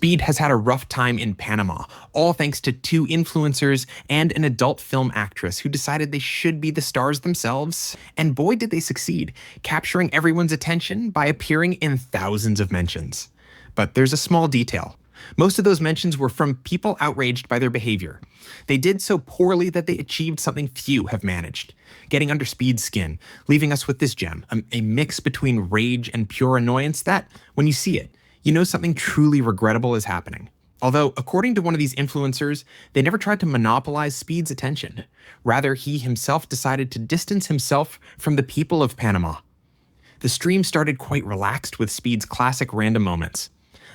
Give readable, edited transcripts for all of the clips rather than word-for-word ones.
Speed has had a rough time in Panama, all thanks to two influencers and an adult film actress who decided they should be the stars themselves. And boy did they succeed, capturing everyone's attention by appearing in thousands of mentions. But there's a small detail. Most of those mentions were from people outraged by their behavior. They did so poorly that they achieved something few have managed, getting under Speed's skin, leaving us with this gem, a mix between rage and pure annoyance that, when you see it, you know something truly regrettable is happening. Although, according to one of these influencers, they never tried to monopolize Speed's attention. Rather, he himself decided to distance himself from the people of Panama. The stream started quite relaxed with Speed's classic random moments.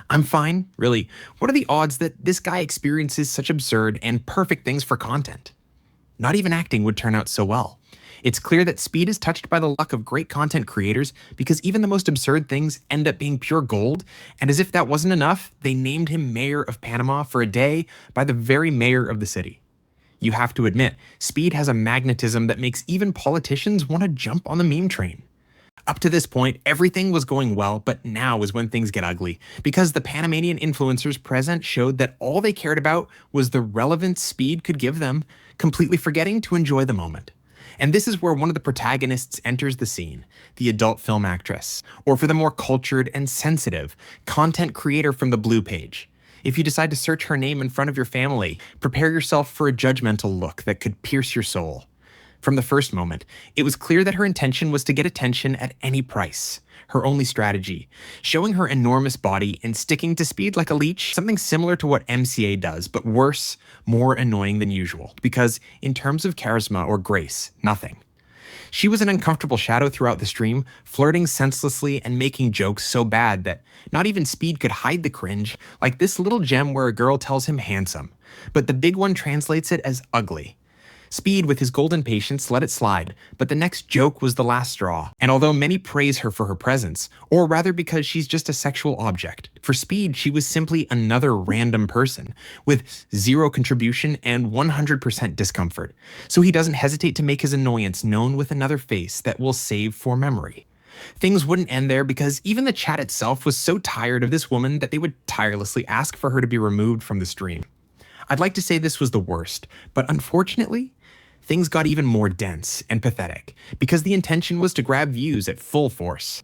I'm fine, really. What are the odds that this guy experiences such absurd and perfect things for content? Not even acting would turn out so well. It's clear that Speed is touched by the luck of great content creators because even the most absurd things end up being pure gold, and as if that wasn't enough, they named him mayor of Panama for a day by the very mayor of the city. You have to admit, Speed has a magnetism that makes even politicians want to jump on the meme train. Up to this point, everything was going well, but now is when things get ugly, because the Panamanian influencers present showed that all they cared about was the relevance Speed could give them, completely forgetting to enjoy the moment. And this is where one of the protagonists enters the scene, the adult film actress, or for the more cultured and sensitive, content creator from the Blue Page. If you decide to search her name in front of your family, prepare yourself for a judgmental look that could pierce your soul. From the first moment, it was clear that her intention was to get attention at any price. Her only strategy, showing her enormous body and sticking to Speed like a leech, something similar to what MCA does, but worse, more annoying than usual, because in terms of charisma or grace, nothing. She was an uncomfortable shadow throughout the stream, flirting senselessly and making jokes so bad that not even Speed could hide the cringe, like this little gem where a girl tells him handsome, but the big one translates it as ugly. Speed, with his golden patience, let it slide, but the next joke was the last straw. And although many praise her for her presence, or rather because she's just a sexual object, for Speed, she was simply another random person, with zero contribution and 100% discomfort. So he doesn't hesitate to make his annoyance known with another face that will save for memory. Things wouldn't end there because even the chat itself was so tired of this woman that they would tirelessly ask for her to be removed from the stream. I'd like to say this was the worst, but unfortunately, things got even more dense and pathetic because the intention was to grab views at full force.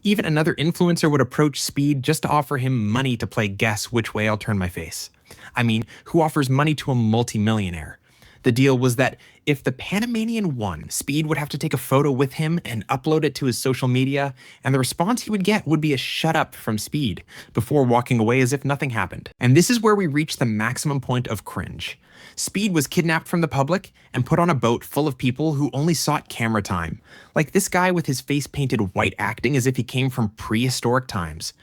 Even another influencer would approach Speed just to offer him money to play guess which way I'll turn my face. I mean, who offers money to a multimillionaire? The deal was that if the Panamanian won, Speed would have to take a photo with him and upload it to his social media, and the response he would get would be a shut up from Speed before walking away as if nothing happened. And this is where we reach the maximum point of cringe. Speed was kidnapped from the public and put on a boat full of people who only sought camera time, like this guy with his face painted white acting as if he came from prehistoric times.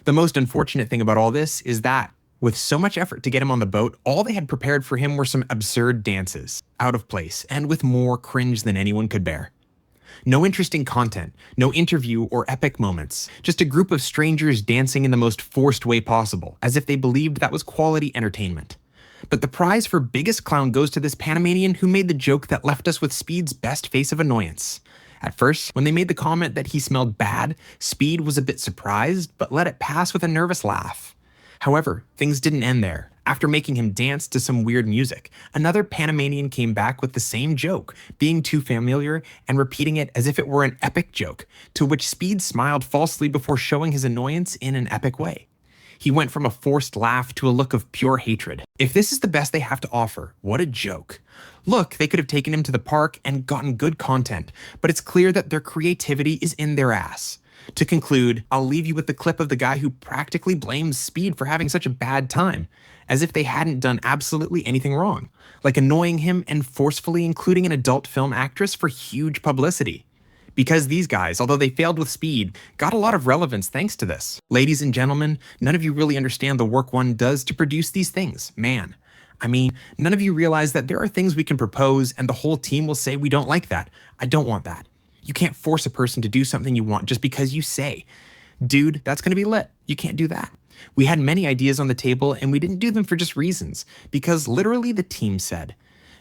The most unfortunate thing about all this is that, with so much effort to get him on the boat, all they had prepared for him were some absurd dances, out of place, and with more cringe than anyone could bear. No interesting content, no interview or epic moments, just a group of strangers dancing in the most forced way possible, as if they believed that was quality entertainment. But the prize for biggest clown goes to this Panamanian who made the joke that left us with Speed's best face of annoyance. At first, when they made the comment that he smelled bad, Speed was a bit surprised, but let it pass with a nervous laugh. However, things didn't end there. After making him dance to some weird music, another Panamanian came back with the same joke, being too familiar and repeating it as if it were an epic joke, to which Speed smiled falsely before showing his annoyance in an epic way. He went from a forced laugh to a look of pure hatred. If this is the best they have to offer, what a joke. Look, they could have taken him to the park and gotten good content, but it's clear that their creativity is in their ass. To conclude, I'll leave you with the clip of the guy who practically blames Speed for having such a bad time, as if they hadn't done absolutely anything wrong, like annoying him and forcefully including an adult film actress for huge publicity. Because these guys, although they failed with Speed, got a lot of relevance thanks to this. Ladies and gentlemen, none of you really understand the work one does to produce these things, man. I mean, none of you realize that there are things we can propose and the whole team will say we don't like that. I don't want that. You can't force a person to do something you want just because you say, dude, that's going to be lit. You can't do that. We had many ideas on the table and we didn't do them for just reasons, because literally the team said,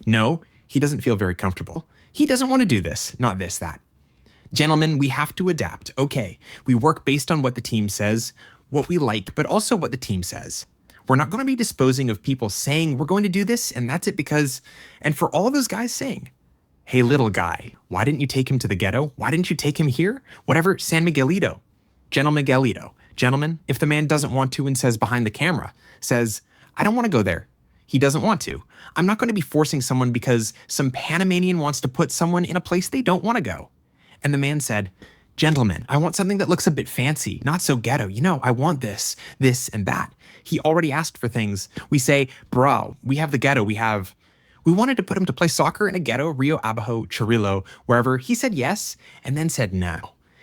no, he doesn't feel very comfortable. He doesn't want to do this, not this, that. Gentlemen, we have to adapt. Okay, we work based on what the team says, what we like, but also what the team says. We're not going to be disposing of people saying we're going to do this and that's it because, and for all those guys saying, hey, little guy, why didn't you take him to the ghetto? Why didn't you take him here? Whatever, San Miguelito. General Miguelito. Gentlemen, if the man doesn't want to and says behind the camera, says, I don't want to go there. He doesn't want to. I'm not going to be forcing someone because some Panamanian wants to put someone in a place they don't want to go. And the man said, gentlemen, I want something that looks a bit fancy, not so ghetto. You know, I want this, this, and that. He already asked for things. We say, bro, we have the ghetto. We wanted to put him to play soccer in a ghetto, Rio Abajo, Chorrillo, wherever. He said yes, and then said no.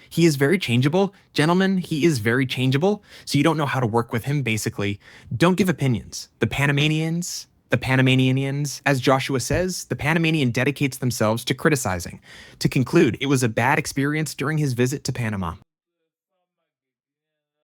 He is very changeable. Gentlemen, he is very changeable, so you don't know how to work with him, basically. Don't give opinions. The Panamanians, as Joshua says, the Panamanian dedicates themselves to criticizing. To conclude, it was a bad experience during his visit to Panama.